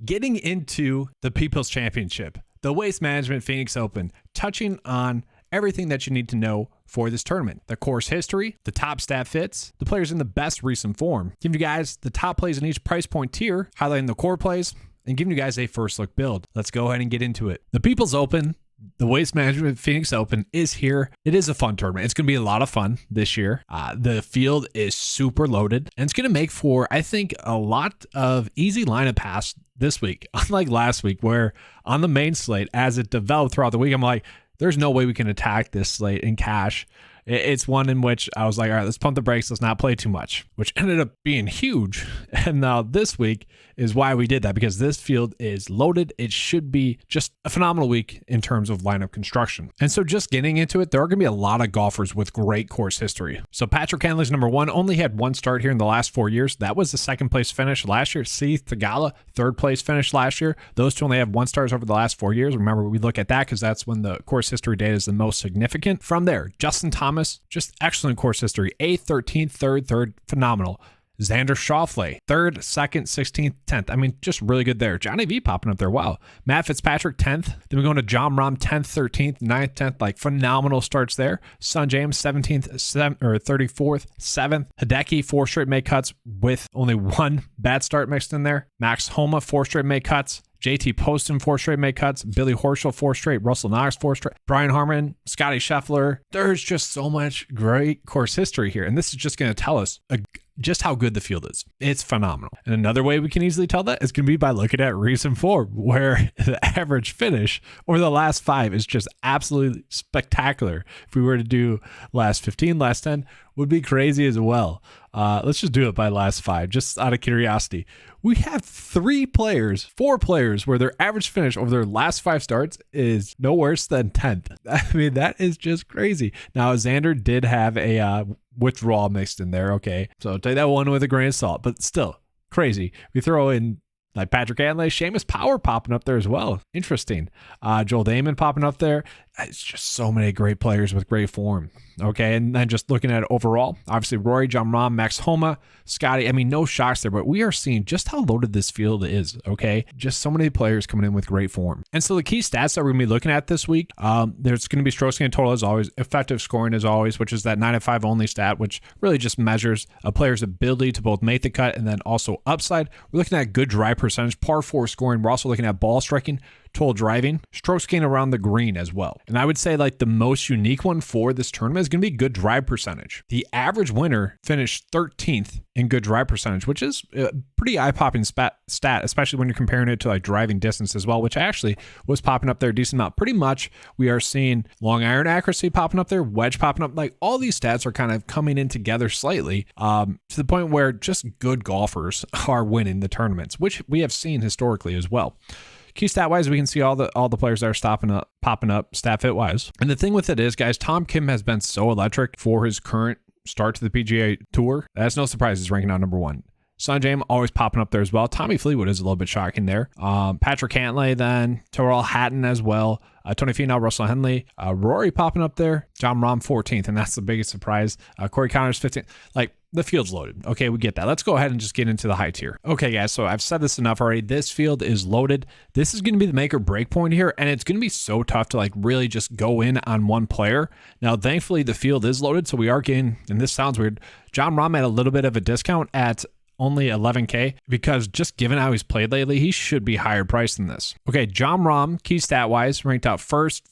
getting into the People's Championship, the Waste Management Phoenix Open, touching on everything that you need to know for this tournament. The course history, the top stat fits, the players in the best recent form, giving you guys the top plays in each price point tier, highlighting the core plays, and giving you guys a first look build. Let's go ahead and get into it. The People's Open, the Waste Management Phoenix Open is here. It is a fun tournament. It's going to be a lot of fun this year. The field is super loaded, and it's going to make for, I think, a lot of easy lineup pass this week. Unlike last week, where on the main slate, as it developed throughout the week, I'm like, there's no way we can attack this slate in cash. It's one in which I was like, all right, let's pump the brakes. Let's not play too much, which ended up being huge. And now this week is why we did that, because this field is loaded. It should be just a phenomenal week in terms of lineup construction. And so just getting into it, there are going to be a lot of golfers with great course history. So Patrick Cantley's number one, only had one start here in the last 4 years. That was the second place finish last year. Seth Tagala, third place finish last year. Those two only have one stars over the last 4 years. Remember, we look at that because that's when the course history data is the most significant. From there, Justin Thomas, just excellent course history. 8th, 13th, 3rd, phenomenal. Xander Schauffele, 3rd, 2nd, 16th, 10th. I mean, just really good there. Johnny V popping up there. Wow. Matt Fitzpatrick, 10th. Then we go into John Rahm, 10th, 13th, 9th, 10th. Like phenomenal starts there. Son James, 17th, 34th, 7th. Hideki, 4 straight make cuts with only one bad start mixed in there. Max Homa, 4 straight make cuts. JT Poston, 4 straight make cuts. Billy Horschel, 4 straight. Russell Knox, 4 straight. Brian Harmon, Scotty Scheffler. There's just so much great course history here. And this is just going to tell us just how good the field is. It's phenomenal. And another way we can easily tell that is going to be by looking at recent form, where the average finish over the last 5 is just absolutely spectacular. If we were to do last 15, last 10, would be crazy as well. Let's just do it by last 5, just out of curiosity. We have 4 players where their average finish over their last 5 starts is no worse than 10th. I mean, that is just crazy. Now, Xander did have a withdrawal mixed in there. Okay, so take that one with a grain of salt, but still crazy. We throw in like Patrick Cantlay, Seamus Power popping up there as well. Interesting. Joel Damon popping up there. It's just so many great players with great form. Okay, and then just looking at it overall, obviously Rory, John Rahm, Max Homa, Scotty. I mean, no shocks there, but we are seeing just how loaded this field is. Okay, just so many players coming in with great form. And so the key stats that we're going to be looking at this week, there's going to be strokes gained total as always, effective scoring as always, which is that 9 of 5 only stat, which really just measures a player's ability to both make the cut and then also upside. We're looking at good drive percentage, par 4 scoring. We're also looking at ball striking, total driving, strokes gained around the green as well. And I would say like the most unique one for this tournament is going to be good drive percentage. The average winner finished 13th in good drive percentage, which is a pretty eye-popping stat, especially when you're comparing it to like driving distance as well, which actually was popping up there a decent amount. Pretty much we are seeing long iron accuracy popping up there, wedge popping up. Like all these stats are kind of coming in together slightly to the point where just good golfers are winning the tournaments, which we have seen historically as well. Key stat wise, we can see all the players that are popping up stat fit wise. And the thing with it is, guys, Tom Kim has been so electric for his current start to the PGA Tour. That's no surprise he's ranking out number 1. Son James always popping up there as well. Tommy Fleetwood is a little bit shocking there. Patrick Cantlay then, Terrell Hatton as well. Tony Finau, Russell Henley, Rory popping up there. John Rahm 14th, and that's the biggest surprise. Corey Connors 15th. Like, the field's loaded. Okay, we get that. Let's go ahead and just get into the high tier. Okay, guys, so I've said this enough already. This field is loaded. This is going to be the make or break point here, and it's going to be so tough to like really just go in on one player. Now, thankfully, the field is loaded, so we are getting, and this sounds weird, John Rahm at a little bit of a discount at only $11K, because just given how he's played lately, he should be higher priced than this. Okay, John Rahm, key stat wise, ranked out first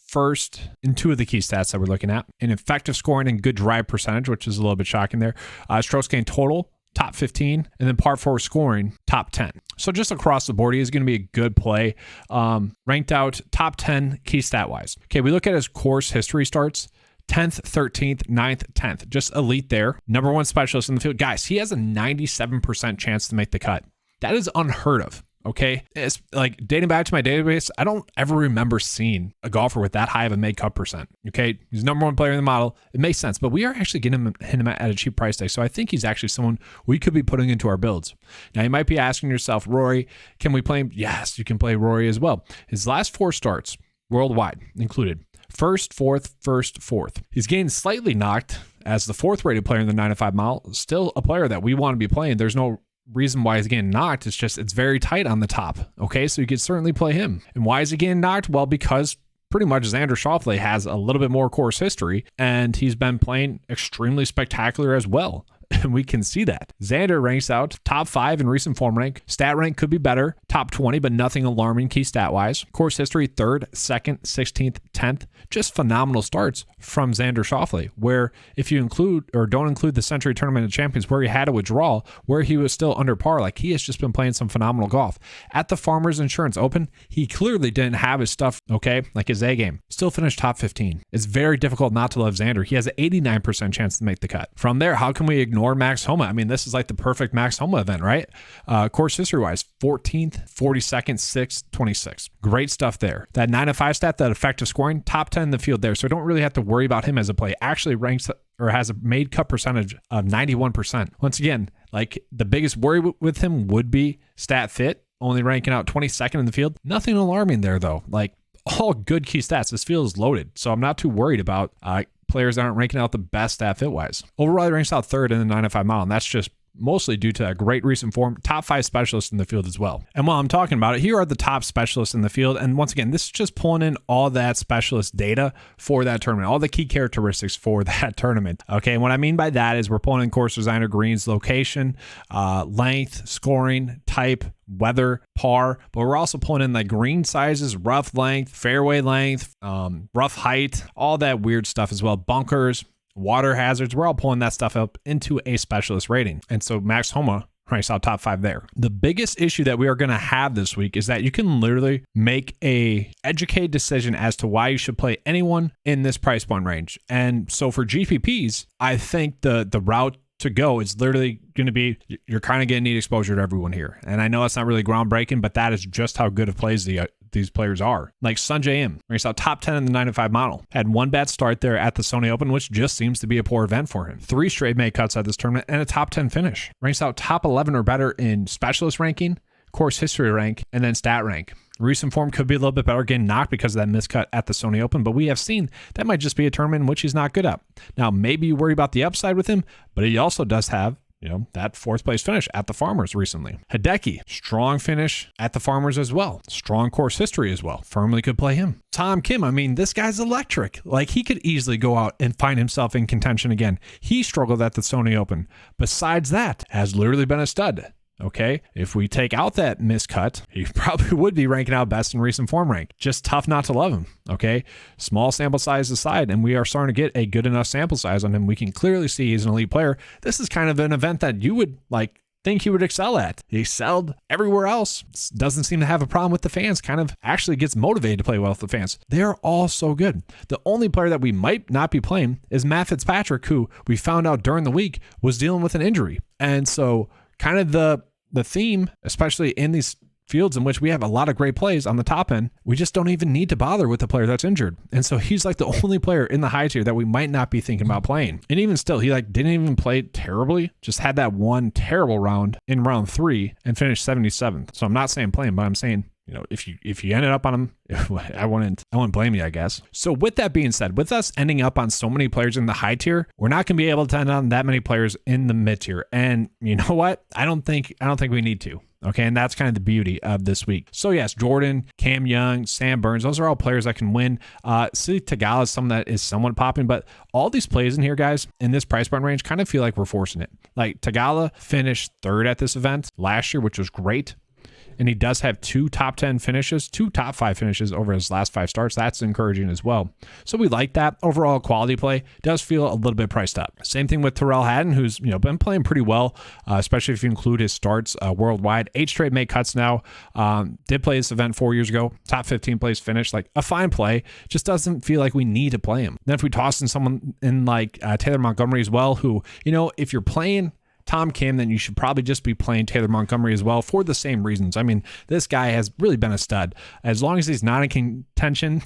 in 2 of the key stats that we're looking at, in effective scoring and good drive percentage, which is a little bit shocking there. Strokes gained total, top 15, and then par 4 scoring, top 10. So just across the board, he is going to be a good play. Ranked out top 10 key stat wise. Okay, we look at his course history starts. 10th, 13th, 9th, 10th. Just elite there. Number 1 specialist in the field. Guys, he has a 97% chance to make the cut. That is unheard of, okay? It's like dating back to my database, I don't ever remember seeing a golfer with that high of a make cut percent, okay? He's number 1 player in the model. It makes sense, but we are actually getting him at a cheap price tag. So I think he's actually someone we could be putting into our builds. Now, you might be asking yourself, Rory, can we play him? Yes, you can play Rory as well. His last 4 starts, worldwide included, first, fourth. He's getting slightly knocked as the 4th rated player in the 9 to 5 mile. Still a player that we want to be playing. There's no reason why he's getting knocked is just it's very tight on the top. Okay, so you could certainly play him. And why is he getting knocked? Well, because pretty much Xander Schauffele has a little bit more course history, and he's been playing extremely spectacular as well. And we can see that. Xander ranks out top 5 in recent form rank. Stat rank could be better. Top 20, but nothing alarming key stat-wise. Course history, 3rd, 2nd, 16th, 10th. Just phenomenal starts from Xander Schauffele, where if you include or don't include the Century Tournament of Champions where he had a withdrawal, where he was still under par, like he has just been playing some phenomenal golf. At the Farmers Insurance Open, he clearly didn't have his stuff, okay, like his A game. Still finished top 15. It's very difficult not to love Xander. He has an 89% chance to make the cut. From there, how can we ignore Max Homa? I mean, this is like the perfect Max Homa event, right? Course history-wise, 14th, 42nd, 6th, 26th. Great stuff there. That 9-5 stat, that effective scoring, top 10 in the field there. So I don't really have to worry about him as a play. Actually ranks or has a made cut percentage of 91%. Once again, like the biggest worry with him would be stat fit, only ranking out 22nd in the field. Nothing alarming there though. Like all good key stats. This field is loaded. So I'm not too worried about players that aren't ranking out the best stat fit wise. Overall, he ranks out 3rd in the 9-5 mile, and that's just mostly due to a great recent form, top 5 specialists in the field as well. And while I'm talking about it, here are the top specialists in the field. And once again, this is just pulling in all that specialist data for that tournament, all the key characteristics for that tournament. Okay, and what I mean by that is we're pulling in course designer, greens, location, length, scoring, type, weather, par, but we're also pulling in like green sizes, rough length, fairway length, rough height, all that weird stuff as well, bunkers, water hazards. We're all pulling that stuff up into a specialist rating. And so Max Homa ranks out top 5 there. The biggest issue that we are going to have this week is that you can literally make a educated decision as to why you should play anyone in this price point range. And so for GPPs, I think the route to go is literally going to be you're kind of going to need exposure to everyone here. And I know that's not really groundbreaking, but that is just how good of plays these players are. Like Sungjae Im ranks out top 10 in the 9-5 model. Had one bad start there at the Sony Open, which just seems to be a poor event for him. 3 straight make cuts at this tournament and a top 10 finish. Ranks out top 11 or better in specialist ranking, course history rank, and then stat rank. Recent form could be a little bit better, getting knocked because of that miscut at the Sony Open, but we have seen that might just be a tournament in which he's not good at. Now, maybe you worry about the upside with him, but he also does have that 4th place finish at the Farmers recently. Hideki, strong finish at the Farmers as well. Strong course history as well. Firmly could play him. Tom Kim, I mean, this guy's electric. Like he could easily go out and find himself in contention again. He struggled at the Sony Open. Besides that, has literally been a stud. Okay, if we take out that miscut, he probably would be ranking out best in recent form rank. Just tough not to love him. Okay, small sample size aside, and we are starting to get a good enough sample size on him. We can clearly see he's an elite player. This is kind of an event that you would think he would excel at. He excelled everywhere else. Doesn't seem to have a problem with the fans. Kind of actually gets motivated to play well with the fans. They're all so good. The only player that we might not be playing is Matt Fitzpatrick, who we found out during the week was dealing with an injury. And so kind of the theme, especially in these fields in which we have a lot of great plays on the top end, we just don't even need to bother with the player that's injured. And so he's like the only player in the high tier that we might not be thinking about playing. And even still, he didn't even play terribly, just had that one terrible round in round 3 and finished 77th. So I'm not saying play him, but I'm saying, if you ended up on him, I wouldn't blame you, I guess. So with that being said, with us ending up on so many players in the high tier, we're not going to be able to end on that many players in the mid tier. And you know what? I don't think we need to. Okay, and that's kind of the beauty of this week. So yes, Jordan, Cam Young, Sam Burns, those are all players that can win. City Tagala is someone that is somewhat popping, but all these plays in here, guys, in this price point range, kind of feel like we're forcing it. Like Tagala finished 3rd at this event last year, which was great. And he does have 2 top 10 finishes, 2 top 5 finishes over his last 5 starts. That's encouraging as well. So we like that. Overall quality play does feel a little bit priced up. Same thing with Terrell Hatton, who's been playing pretty well, especially if you include his starts worldwide. 8 straight make cuts now. Did play this event 4 years ago. Top 15 place finish. Like a fine play. Just doesn't feel like we need to play him. Then if we toss in someone in like Taylor Montgomery as well, who, if you're playing Tom Kim, then you should probably just be playing Taylor Montgomery as well for the same reasons. I mean, this guy has really been a stud. As long as he's not in contention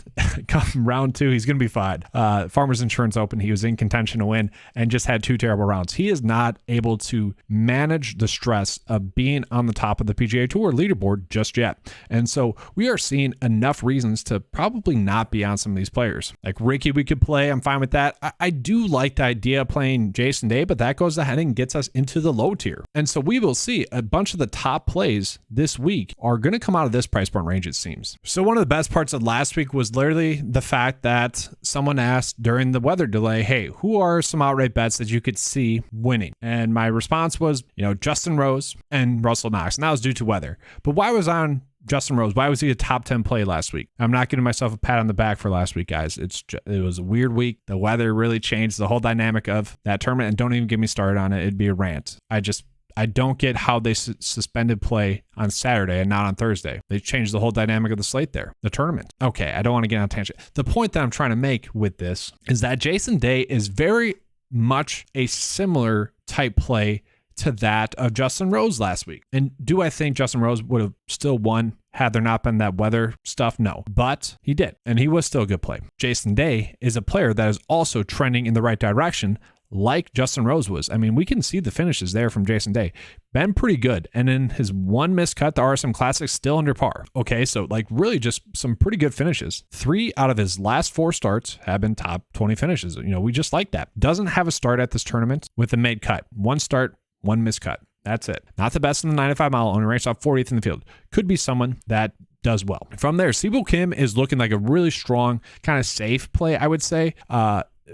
come round 2, he's going to be fine. Farmers Insurance Open, he was in contention to win and just had 2 terrible rounds. He is not able to manage the stress of being on the top of the PGA Tour leaderboard just yet. And so we are seeing enough reasons to probably not be on some of these players. Like Ricky, we could play. I'm fine with that. I do like the idea of playing Jason Day, but that goes ahead and gets us into into the low tier. And so we will see a bunch of the top plays this week are going to come out of this price point range, it seems. So one of the best parts of last week was literally the fact that someone asked during the weather delay, hey, who are some outright bets that you could see winning? And my response was, Justin Rose and Russell Knox. And that was due to weather. But why was I on Justin Rose? Why was he a top 10 play last week? I'm not giving myself a pat on the back for last week, guys. It was a weird week. The weather really changed the whole dynamic of that tournament. And don't even get me started on it. It'd be a rant. I don't get how they suspended play on Saturday and not on Thursday. They changed the whole dynamic of the slate there, the tournament. Okay, I don't want to get on a tangent. The point that I'm trying to make with this is that Jason Day is very much a similar type play to that of Justin Rose last week. And do I think Justin Rose would have still won had there not been that weather stuff? No, but he did, and he was still a good play. Jason Day is a player that is also trending in the right direction, like Justin Rose was. I mean, we can see the finishes there from Jason Day. Been pretty good. And in his one missed cut, the RSM Classic, still under par. Okay, so really just some pretty good finishes. 3 out of his last 4 starts have been top 20 finishes. We just like that. Doesn't have a start at this tournament with a made cut. 1 start, 1 missed cut. That's it. Not the best in the 95 mile, only ranks off 40th in the field. Could be someone that does well. From there, Sibyl Kim is looking like a really strong, kind of safe play, I would say.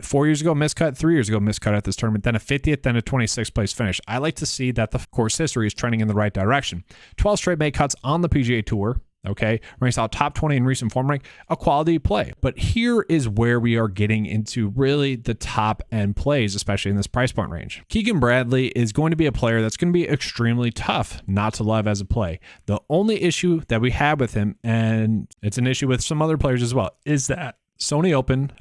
4 years ago, miscut. 3 years ago, miscut at this tournament. Then a 50th, then a 26th place finish. I like to see that the course history is trending in the right direction. 12 straight made cuts on the PGA Tour. Okay, ranks out top 20 in recent form rank, a quality play. But here is where we are getting into really the top end plays, especially in this price point range. Keegan Bradley is going to be a player that's going to be extremely tough not to love as a play. The only issue that we have with him, and it's an issue with some other players as well, is that Sony Open,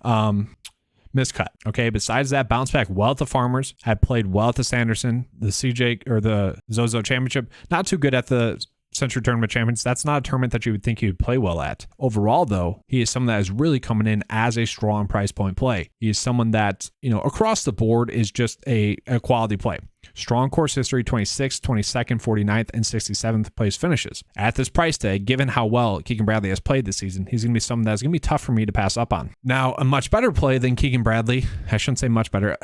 miscut. Okay. Besides that, bounce back well at the Farmers, had played well at the Sanderson, the CJ or the Zozo Championship, not too good at the Century Tournament Champions. That's not a tournament that you would think he would play well at. Overall, though, he is someone that is really coming in as a strong price point play. He is someone that, across the board is just a quality play. Strong course history, 26th, 22nd, 49th, and 67th place finishes. At this price tag, given how well Keegan Bradley has played this season, he's going to be someone that's going to be tough for me to pass up on. Now, a much better play than Keegan Bradley, I shouldn't say much better,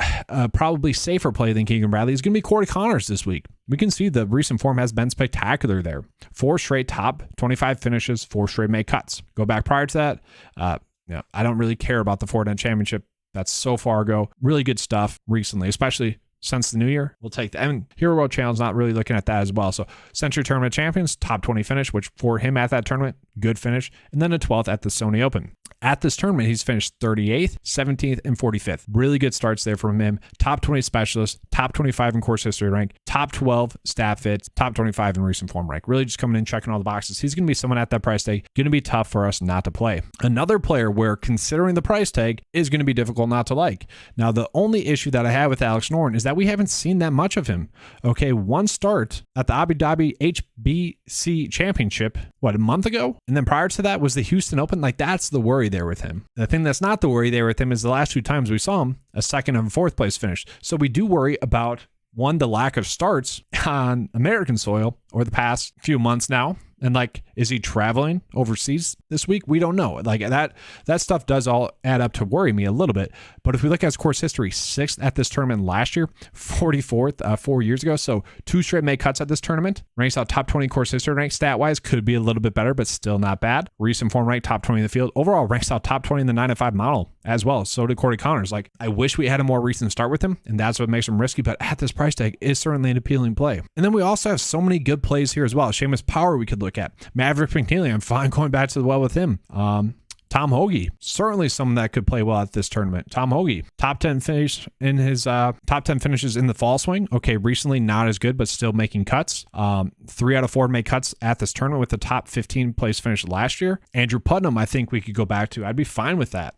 probably safer play than Keegan Bradley is going to be Corey Connors this week. We can see the recent form has been spectacular there. 4 straight top 25 finishes, 4 straight made cuts. Go back prior to that, I don't really care about the Ford Championship. That's so far ago. Really good stuff recently, especially since the new year. We'll take that. And Hero World Challenge not really looking at that as well. So Century Tournament Champions, top 20 finish, which for him at that tournament, good finish. And then a 12th at the Sony Open. At this tournament, he's finished 38th, 17th, and 45th. Really good starts there from him. Top 20 specialist, top 25 in course history rank, top 12 stat fits, top 25 in recent form rank. Really just coming in, checking all the boxes. He's going to be someone at that price tag, going to be tough for us not to play. Another player where considering the price tag is going to be difficult not to like. Now, the only issue that I have with Alex Noren is that we haven't seen that much of him. Okay, 1 start at the Abu Dhabi HBC Championship, a month ago? And then prior to that was the Houston Open. That's the worry there with him. The thing that's not the worry there with him is the last 2 times we saw him, a 2nd and 4th place finish. So we do worry about, 1, the lack of starts on American soil over the past few months now. And is he traveling overseas this week? We don't know. That stuff does all add up to worry me a little bit. But if we look at his course history, 6th at this tournament last year, 44th 4 years ago. So 2 straight made cuts at this tournament. Ranks out top 20 course history rank. Stat-wise, could be a little bit better, but still not bad. Recent form rank, top 20 in the field. Overall, ranks out top 20 in the 9-5 model as well. So did Corey Connors. I wish we had a more recent start with him, and that's what makes him risky. But at this price tag, is certainly an appealing play. And then we also have so many good plays here as well. Seamus Power we could look at. Maverick McNeely, I'm fine going back to the well with him. Tom Hoagie, certainly someone that could play well at this tournament. Tom Hoagie, top 10 finish in his top 10 finishes in the fall swing. Okay, recently not as good, but still making cuts. 3 out of 4 made cuts at this tournament with the top 15 place finish last year. Andrew Putnam, I think we could go back to. I'd be fine with that.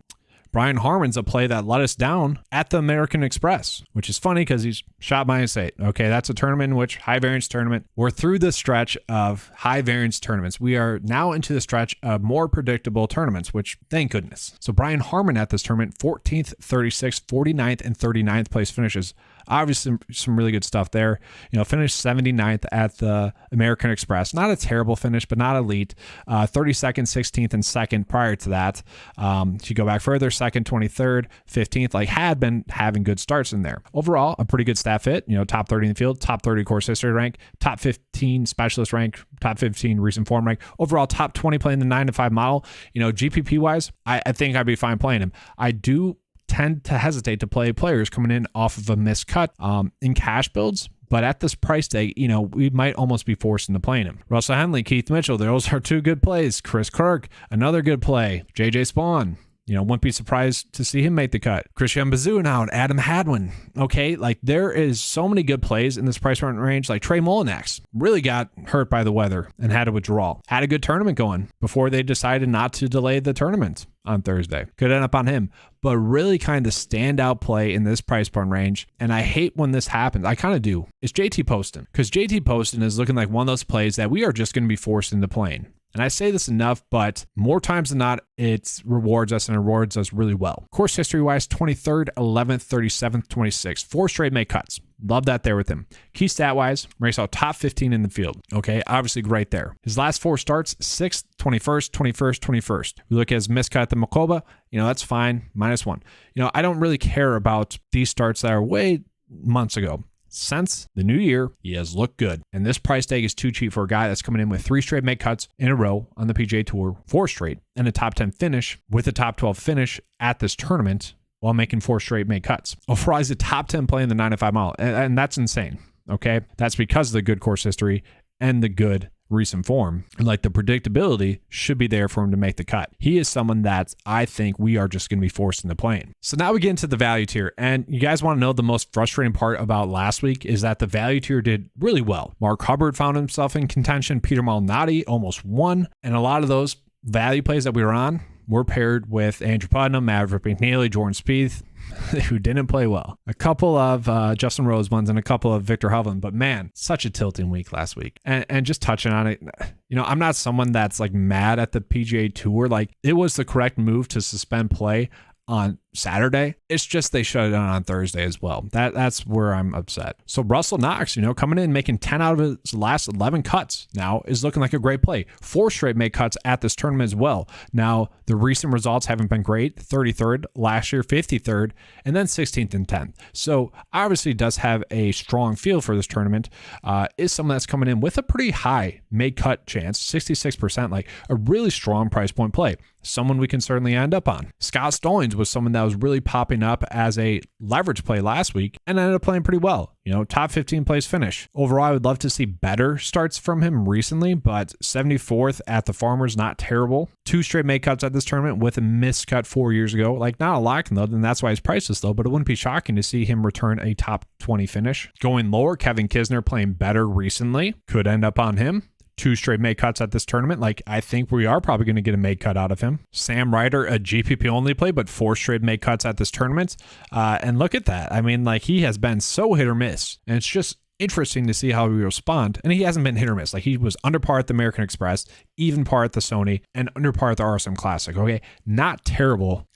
Brian Harmon's a play that let us down at the American Express, which is funny because he's shot minus 8. Okay, that's a tournament in which high variance tournament. We're through the stretch of high variance tournaments. We are now into the stretch of more predictable tournaments, which thank goodness. So Brian Harmon at this tournament, 14th, 36th, 49th, and 39th place finishes. Obviously, some really good stuff there. Finished 79th at the American Express. Not a terrible finish, but not elite. 32nd, 16th, and 2nd prior to that. If you go back further, 2nd, 23rd, 15th, had been having good starts in there. Overall, a pretty good stat fit. Top 30 in the field, top 30 course history rank, top 15 specialist rank, top 15 recent form rank. Overall, top 20 playing the 9-to-5 model. GPP wise, I think I'd be fine playing him. I do tend to hesitate to play players coming in off of a miscut in cash builds. But at this price tag, we might almost be forced into playing him. Russell Henley, Keith Mitchell, those are two good plays. Chris Kirk, another good play. JJ Spawn, wouldn't be surprised to see him make the cut. Christian Bazoo now and Adam Hadwin. Okay, there is so many good plays in this price point range. Trey Mullinax really got hurt by the weather and had a withdrawal. Had a good tournament going before they decided not to delay the tournament on Thursday. Could end up on him. But really kind of standout play in this price point range, and I hate when this happens. I kind of do. It's JT Poston. Because JT Poston is looking like one of those plays that we are just going to be forced into playing. And I say this enough, but more times than not, it rewards us and rewards us really well. Course history-wise, 23rd, 11th, 37th, 26th. 4 straight make cuts. Love that there with him. Key stat-wise, ranks out top 15 in the field. Okay, obviously right there. His last 4 starts, 6th, 21st, 21st, 21st. We look at his miscut at the Makoba, that's fine, -1. I don't really care about these starts that are way months ago. Since the new year, he has looked good. And this price tag is too cheap for a guy that's coming in with 3 straight make cuts in a row on the PGA Tour, 4 straight, and a top 10 finish with a top 12 finish at this tournament while making 4 straight make cuts. Overall, he's a top 10 play in the 9-to-5 mile. And that's insane. Okay. That's because of the good course history and the good recent form. And the predictability should be there for him to make the cut. He is someone that I think we are just going to be forced into playing. So now we get into the value tier. And you guys want to know the most frustrating part about last week is that the value tier did really well. Mark Hubbard found himself in contention. Peter Malnati almost won. And a lot of those value plays that we were on were paired with Andrew Putnam, Maverick McNeely, Jordan Spieth, who didn't play well. A couple of Justin Rose ones and a couple of Victor Hovland, but man, such a tilting week last week. And just touching on it, I'm not someone that's mad at the PGA Tour. It was the correct move to suspend play on Saturday. It's just they shut it down on Thursday as well. That's where I'm upset. So Russell Knox, coming in making 10 out of his last 11 cuts now is looking like a great play. 4 straight make cuts at this tournament as well. Now, the recent results haven't been great. 33rd last year, 53rd, and then 16th and 10th. So obviously does have a strong feel for this tournament. Is someone that's coming in with a pretty high make cut chance, 66%, a really strong price point play. Someone we can certainly end up on. Scott Stallings was someone that was really popping up as a leverage play last week and ended up playing pretty well. Top 15 place finish. Overall, I would love to see better starts from him recently, but 74th at the Farmers, not terrible. 2 straight make cuts at this tournament with a miscut 4 years ago. Not a lot, though, and that's why his price is low, but it wouldn't be shocking to see him return a top 20 finish. Going lower, Kevin Kisner playing better recently. Could end up on him. 2 straight make cuts at this tournament. I think we are probably going to get a make cut out of him. Sam Ryder, a GPP only play, but 4 straight make cuts at this tournament. And look at that. He has been so hit or miss. And it's just interesting to see how he respond. And he hasn't been hit or miss. He was under par at the American Express, even par at the Sony, and under par at the RSM Classic. Okay. Not terrible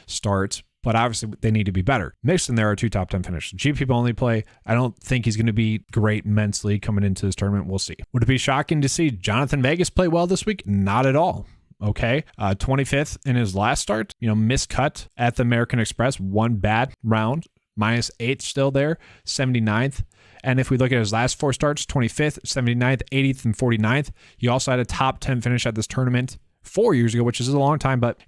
starts, but obviously they need to be better. Mixed in there are 2 top 10 finishes. GPP only play. I don't think he's going to be great mentally coming into this tournament. We'll see. Would it be shocking to see Jonathan Vegas play well this week? Not at all. Okay. 25th in his last start, miscut at the American Express, 1 bad round, -8 still there, 79th. And if we look at his last 4 starts, 25th, 79th, 80th, and 49th, he also had a top 10 finish at this tournament 4 years ago, which is a long time, but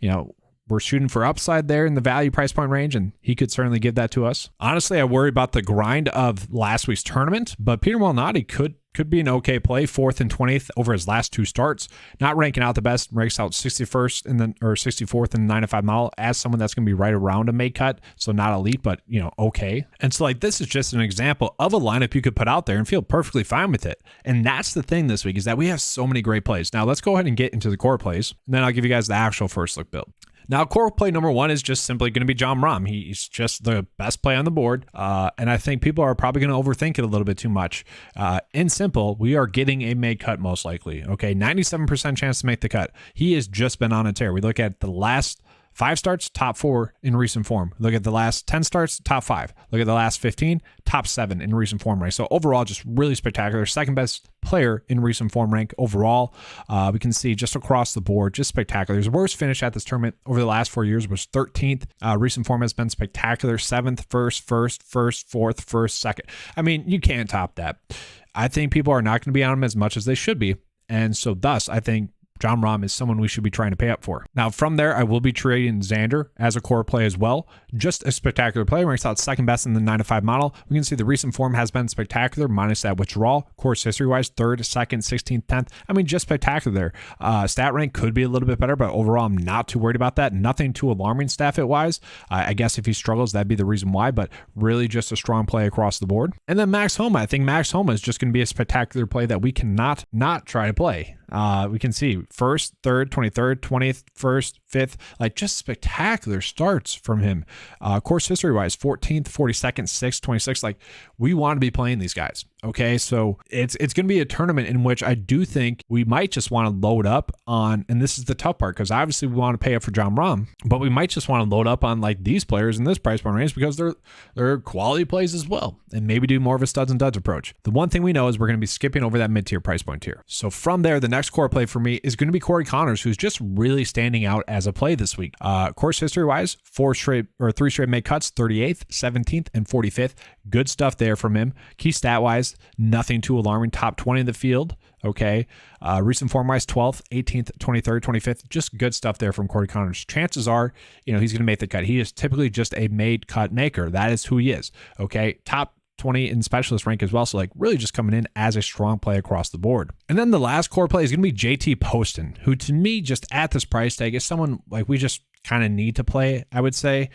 we're shooting for upside there in the value price point range, and he could certainly give that to us. Honestly, I worry about the grind of last week's tournament, but Peter Malnati could be an okay play, 4th and 20th over his last 2 starts. Not ranking out the best, ranks out 61st or 64th in the 9-to-5 mile as someone that's going to be right around a make cut, so not elite, but okay. And so this is just an example of a lineup you could put out there and feel perfectly fine with it. And that's the thing this week is that we have so many great plays. Now let's go ahead and get into the core plays, and then I'll give you guys the actual first look build. Now, core play number 1 is just simply going to be Jon Rahm. He's just the best play on the board, and I think people are probably going to overthink it a little bit too much. In simple, we are getting a make cut most likely. Okay, 97% chance to make the cut. He has just been on a tear. We look at the last 5 starts, top 4 in recent form. Look at the last 10 starts, top 5. Look at the last 15, top 7 in recent form rank. So overall, just really spectacular. Second best player in recent form rank overall. We can see just across the board, just spectacular. His worst finish at this tournament over the last 4 years was 13th. Recent form has been spectacular. 7th, 1st, 4th, 1st, 2nd. I mean, you can't top that. I think people are not going to be on him as much as they should be. And so thus, I think Jon Rahm is someone we should be trying to pay up for. Now, from there, I will be trading Xander as a core play as well. Just a spectacular play. Ranks out second best in the 9-to-5 model. We can see the recent form has been spectacular, minus that withdrawal. Course history-wise, 3rd, 2nd, 16th, 10th. I mean, just spectacular there. Stat rank could be a little bit better, but overall, I'm not too worried about that. Nothing too alarming stat fit-wise. I guess if he struggles, that'd be the reason why, but really just a strong play across the board. And then Max Homa. I think Max Homa is just going to be a spectacular play that we cannot not try to play. We can see 1st, 3rd, 23rd, 20th, 1st, 5th, like just spectacular starts from him. Course history wise, 14th, 42nd, 6th, 26th. Like we want to be playing these guys. Okay, so it's going to be a tournament in which I do think we might just want to load up on, and this is the tough part because obviously we want to pay up for Jon Rahm, but we might just want to load up on like these players in this price point range because they're quality plays as well, and maybe do more of a studs and duds approach. The one thing we know is we're going to be skipping over that mid-tier price point tier. So from there, the next core play for me is going to be Corey Connors, who's just really standing out as a play this week. Course history wise, 3 straight made cuts, 38th, 17th, and 45th. Good stuff there from him. Key stat wise, nothing too alarming. Top 20 in the field. Okay. Recent form wise, 12th, 18th, 23rd, 25th. Just good stuff there from Corey Connors. Chances are, he's going to make the cut. He is typically just a made cut maker. That is who he is. Okay. Top 20 in specialist rank as well. So like really just coming in as a strong play across the board. And then the last core play is going to be JT Poston, who to me just at this price tag is someone like we just kind of need to play, I would say.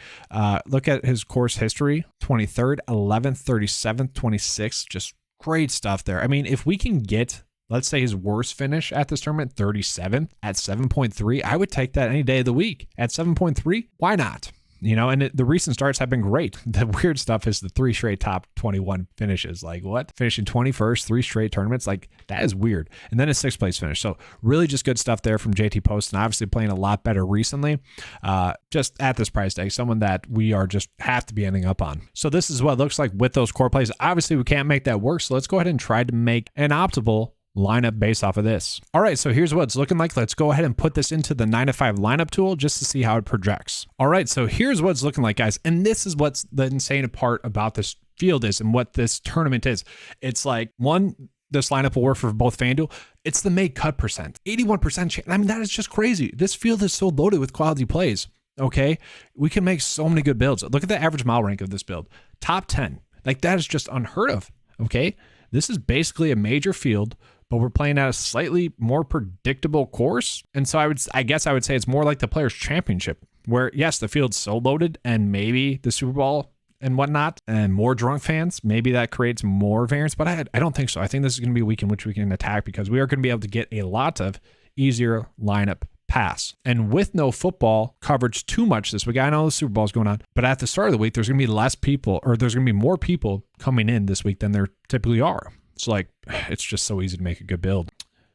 Look at his course history, 23rd, 11th, 37th, 26th, just great stuff there. I mean, if we can get, let's say his worst finish at this tournament, 37th at 7.3, I would take that any day of the week at 7.3. Why not? And the recent starts have been great. The weird stuff is the 3 straight top 21 finishes. Like what? Finishing 21st, 3 straight tournaments. Like that is weird. And then a 6th place finish. So really just good stuff there from JT Poston. Obviously playing a lot better recently. Just at this price tag, someone that we are just have to be ending up on. So this is what it looks like with those core plays. Obviously we can't make that work. So let's go ahead and try to make an optimal lineup based off of this. All right, so here's what it's looking like. Let's go ahead and put this into the 9-to-5 lineup tool just to see how it projects. All right, so here's what it's looking like, guys. And this is what's the insane part about this field is and what this tournament is. It's like, one, this lineup will work for both FanDuel. It's the make cut percent, 81% chance. I mean, that is just crazy. This field is so loaded with quality plays. Okay, we can make so many good builds. Look at the average mile rank of this build. Top 10. Like that is just unheard of. Okay, this is basically a major field, but we're playing at a slightly more predictable course. And so I guess I would say it's more like the Players' Championship, where yes, the field's so loaded and maybe the Super Bowl and whatnot and more drunk fans, maybe that creates more variance, but I don't think so. I think this is going to be a week in which we can attack because we are going to be able to get a lot of easier lineup pass. And with no football coverage too much this week, I know the Super Bowl is going on, but at the start of the week, there's going to be less people, or there's going to be more people coming in this week than there typically are. So like, it's just so easy to make a good build.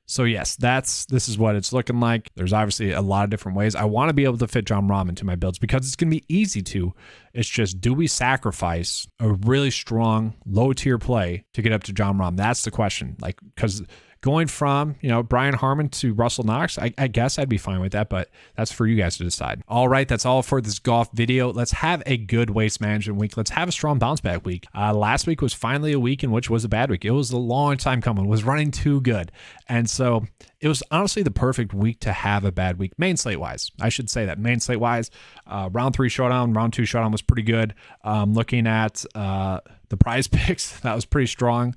So yes, this is what it's looking like. There's obviously a lot of different ways. I want to be able to fit Jon Rahm into my builds because it's going to be easy to. It's just, do we sacrifice a really strong low tier play to get up to Jon Rahm? That's the question. Like, because going from, Brian Harman to Russell Knox, I guess I'd be fine with that, but that's for you guys to decide. All right, that's all for this golf video. Let's have a good waste management week. Let's have a strong bounce back week. Last week was finally a week in which was a bad week. It was a long time coming. It was running too good. And so it was honestly the perfect week to have a bad week, main slate wise. I should say that main slate wise, round 3 showdown, round 2 showdown was pretty good. Looking at the prize picks, that was pretty strong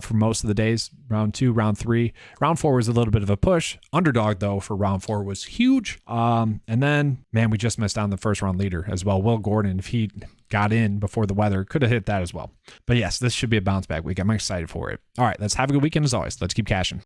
for most of the days. Round 2, round 3. Round 4 was a little bit of a push. Underdog, though, for round 4 was huge. And then, man, we just missed on the first round leader as well. Will Gordon, if he got in before the weather, could have hit that as well. But yes, this should be a bounce back week. I'm excited for it. All right, let's have a good weekend as always. Let's keep cashing.